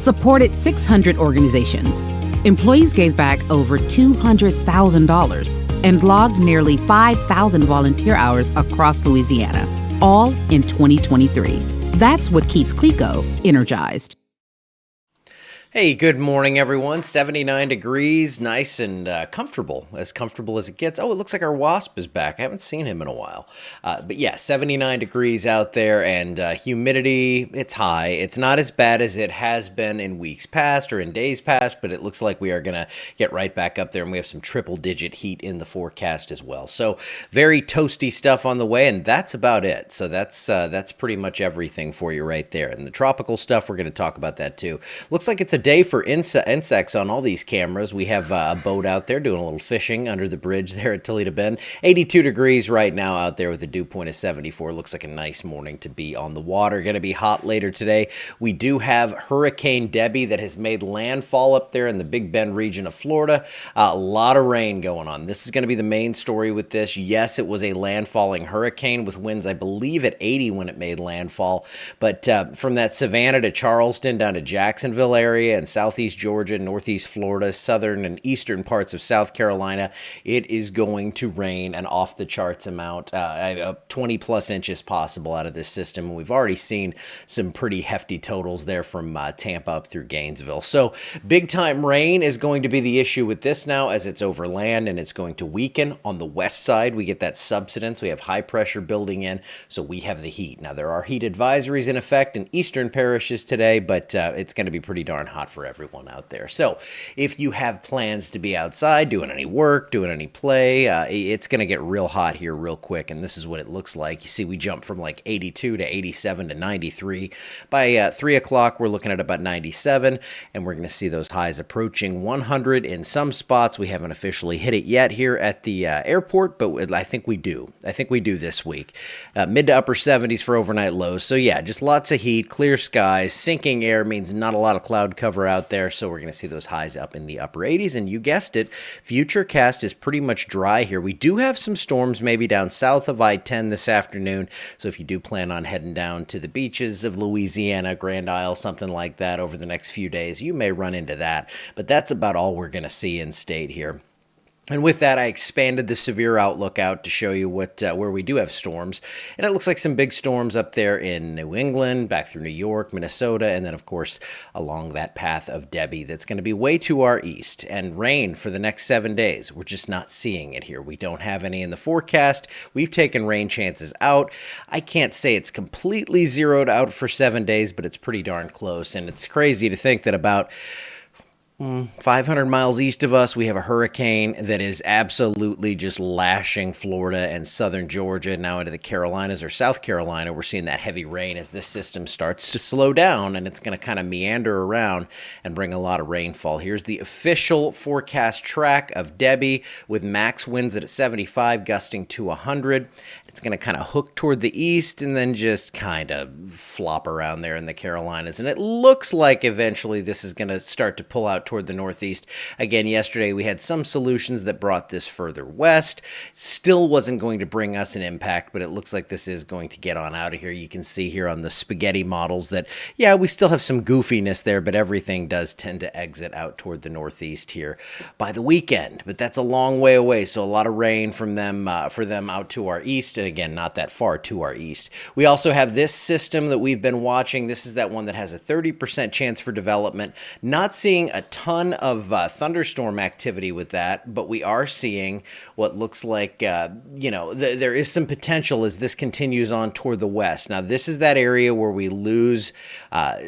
supported 600 organizations. Employees gave back over $200,000 and logged nearly 5,000 volunteer hours across Louisiana, all in 2023. That's what keeps CLECO energized. Hey, good morning, everyone. 79 degrees, nice and comfortable as it gets. Oh, it looks like our wasp is back. I haven't seen him in a while. But yeah, 79 degrees out there, and humidity, it's high. It's not as bad as it has been in weeks past or in days past, but it looks like we are going to get right back up there, and we have some triple-digit heat in the forecast as well. So very toasty stuff on the way, and that's about it. So that's pretty much everything for you right there. And the tropical stuff, we're going to talk about that too. Looks like it's a day for insects on all these cameras. We have a boat out there doing a little fishing under the bridge there at Toledo Bend. 82 degrees right now out there with a dew point of 74. Looks like a nice morning to be on the water. Going to be hot later today. We do have Hurricane Debby that has made landfall up there in the Big Bend region of Florida. A lot of rain going on. This is going to be the main story with this. Yes, it was a landfalling hurricane with winds, I believe, at 80 when it made landfall. But from that Savannah to Charleston down to Jacksonville area and southeast Georgia, northeast Florida, southern and eastern parts of South Carolina, it is going to rain an off-the-charts amount, 20-plus inches possible out of this system. And we've already seen some pretty hefty totals there from Tampa up through Gainesville. So big-time rain is going to be the issue with this now as it's over land, and it's going to weaken. On the west side, we get that subsidence. We have high pressure building in, so we have the heat. Now, there are heat advisories in effect in eastern parishes today, but it's going to be pretty darn hot for everyone out there. So if you have plans to be outside doing any work, doing any play, it's going to get real hot here real quick, and this is what it looks like. You see we jump from like 82 to 87 to 93. By 3 o'clock, we're looking at about 97, and we're going to see those highs approaching 100 in some spots. We haven't officially hit it yet here at the airport, but I think we do. I think we do this week. Mid to upper 70s for overnight lows. So yeah, just lots of heat, clear skies. Sinking air means not a lot of cloud cover out there, so we're going to see those highs up in the upper 80s, and you guessed it, Futurecast is pretty much dry here. We do have some storms maybe down south of I-10 this afternoon, so if you do plan on heading down to the beaches of Louisiana, Grand Isle, something like that over the next few days, you may run into that, but that's about all we're going to see in state here. And with that, I expanded the severe outlook out to show you where we do have storms. And it looks like some big storms up there in New England, back through New York, Minnesota, and then, of course, along that path of Debby that's going to be way to our east. And rain for the next 7 days. We're just not seeing it here. We don't have any in the forecast. We've taken rain chances out. I can't say it's completely zeroed out for 7 days, but it's pretty darn close. And it's crazy to think that about 500 miles east of us, we have a hurricane that is absolutely just lashing Florida and southern Georgia, now into the Carolinas or South Carolina. We're seeing that heavy rain as this system starts to slow down, and it's going to kind of meander around and bring a lot of rainfall. Here's the official forecast track of Debby with max winds at 75, gusting to 100. It's going to kind of hook toward the east and then just kind of flop around there in the Carolinas. And it looks like eventually this is going to start to pull out toward the northeast. Again, yesterday we had some solutions that brought this further west. Still wasn't going to bring us an impact, but it looks like this is going to get on out of here. You can see here on the spaghetti models that, yeah, we still have some goofiness there, but everything does tend to exit out toward the northeast here by the weekend. But that's a long way away, so a lot of rain from them for them out to our east. And again, not that far to our east. We also have this system that we've been watching. This is that one that has a 30% chance for development. Not seeing a ton of thunderstorm activity with that, but we are seeing what looks like, there is some potential as this continues on toward the west. Now, this is that area where we lose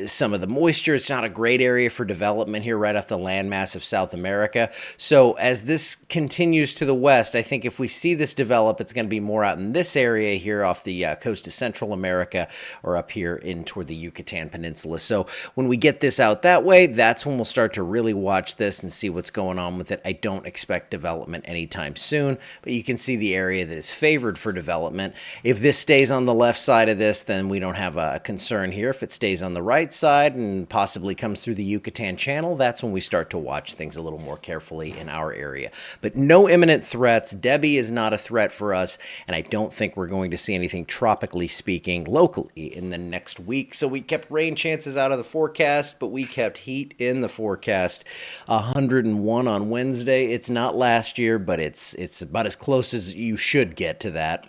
some of the moisture. It's not a great area for development here right off the landmass of South America. So as this continues to the west, I think if we see this develop, it's going to be more out in this area here off the coast of Central America or up here in toward the Yucatan Peninsula. So when we get this out that way, that's when we'll start to really watch this and see what's going on with it. I don't expect development anytime soon, but you can see the area that is favored for development. If this stays on the left side of this, then we don't have a concern here. If it stays on the right side and possibly comes through the Yucatan Channel, that's when we start to watch things a little more carefully in our area. But no imminent threats. Debby is not a threat for us, and I don't think we're going to see anything tropically speaking locally in the next week. So we kept rain chances out of the forecast, but we kept heat in the forecast. 101 on Wednesday. It's not last year, but it's about as close as you should get to that.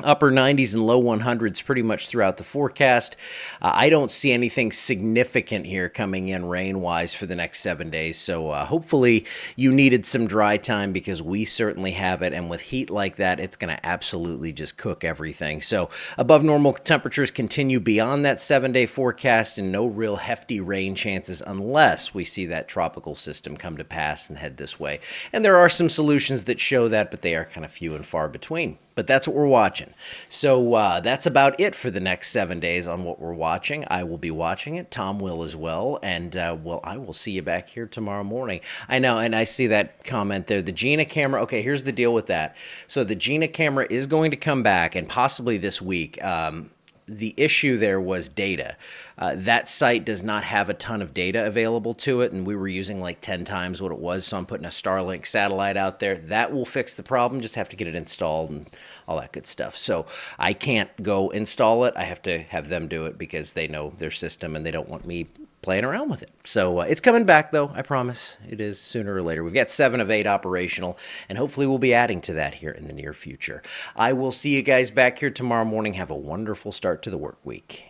Upper 90s and low 100s pretty much throughout the forecast. I don't see anything significant here coming in rain-wise for the next 7 days. So hopefully you needed some dry time, because we certainly have it. And with heat like that, it's going to absolutely just cook everything. So above normal temperatures continue beyond that 7-day forecast, and no real hefty rain chances unless we see that tropical system come to pass and head this way. And there are some solutions that show that, but they are kind of few and far between. But that's what we're watching. So that's about it for the next 7 days on what we're watching. I will be watching it. Tom will as well. And, well, I will see you back here tomorrow morning. I know, and I see that comment there. The Gina camera. Okay, here's the deal with that. So the Gina camera is going to come back, and possibly this week. The issue there was data. That site does not have a ton of data available to it, and we were using like 10 times what it was, so I'm putting a Starlink satellite out there. That will fix the problem, just have to get it installed and all that good stuff. So I can't go install it. I have to have them do it, because they know their system and they don't want me playing around with it. So it's coming back, though. I promise. It is sooner or later. We've got 7 of 8 operational, and hopefully we'll be adding to that here in the near future. I will see you guys back here tomorrow morning. Have a wonderful start to the work week.